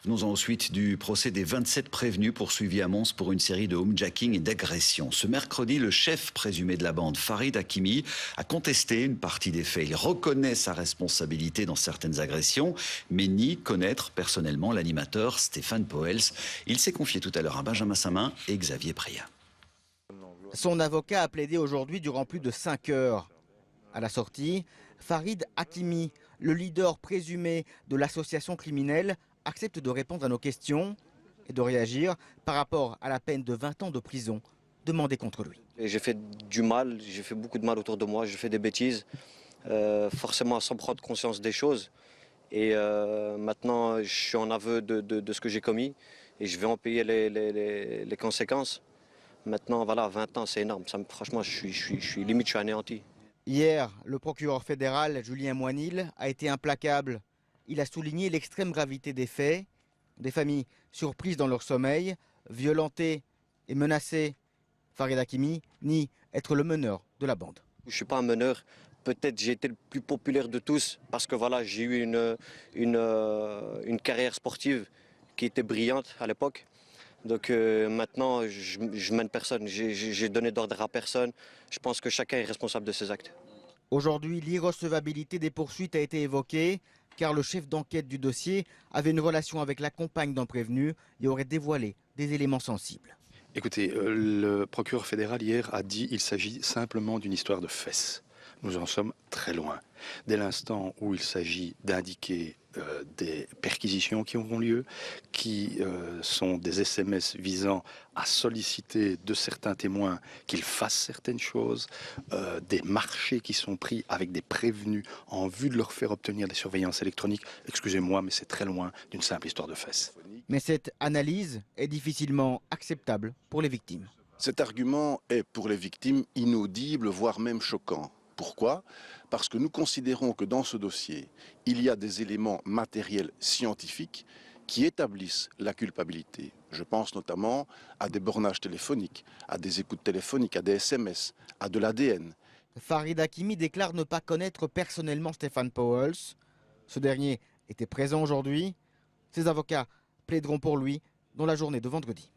Venons ensuite du procès des 27 prévenus poursuivis à Mons pour une série de homejacking et d'agressions. Ce mercredi, le chef présumé de la bande, Farid Hakimi, a contesté une partie des faits. Il reconnaît sa responsabilité dans certaines agressions, mais nie connaître personnellement l'animateur Stéphane Poels. Il s'est confié tout à l'heure à Benjamin Samin et Xavier Préat. Son avocat a plaidé aujourd'hui durant plus de 5 heures. À la sortie, Farid Hakimi, le leader présumé de l'association criminelle, accepte de répondre à nos questions et de réagir par rapport à la peine de 20 ans de prison demandée contre lui. J'ai fait du mal, j'ai fait beaucoup de mal autour de moi, j'ai fait des bêtises, forcément sans prendre conscience des choses. Et maintenant, je suis en aveu de ce que j'ai commis et je vais en payer les conséquences. Maintenant, voilà, 20 ans, c'est énorme. Franchement, je suis limite, je suis anéanti. Hier, le procureur fédéral Julien Moinil a été implacable. Il a souligné l'extrême gravité des faits, des familles surprises dans leur sommeil, violentées et menacées. Farid Hakimi nie être le meneur de la bande. Je ne suis pas un meneur. Peut-être j'ai été le plus populaire de tous parce que voilà, j'ai eu une carrière sportive qui était brillante à l'époque. Donc maintenant, je mène personne. J'ai donné d'ordre à personne. Je pense que chacun est responsable de ses actes. Aujourd'hui, l'irrecevabilité des poursuites a été évoquée car le chef d'enquête du dossier avait une relation avec la compagne d'un prévenu et aurait dévoilé des éléments sensibles. Écoutez, le procureur fédéral hier a dit qu'il s'agit simplement d'une histoire de fesses. Nous en sommes très loin. Dès l'instant où il s'agit d'indiquer des perquisitions qui auront lieu, qui sont des SMS visant à solliciter de certains témoins qu'ils fassent certaines choses, des marchés qui sont pris avec des prévenus en vue de leur faire obtenir des surveillances électroniques, excusez-moi, mais c'est très loin d'une simple histoire de fesses. Mais cette analyse est difficilement acceptable pour les victimes. Cet argument est pour les victimes inaudible, voire même choquant. Pourquoi ? Parce que nous considérons que dans ce dossier, il y a des éléments matériels scientifiques qui établissent la culpabilité. Je pense notamment à des bornages téléphoniques, à des écoutes téléphoniques, à des SMS, à de l'ADN. Farid Hakimi déclare ne pas connaître personnellement Stéphane Poels. Ce dernier était présent aujourd'hui. Ses avocats plaideront pour lui dans la journée de vendredi.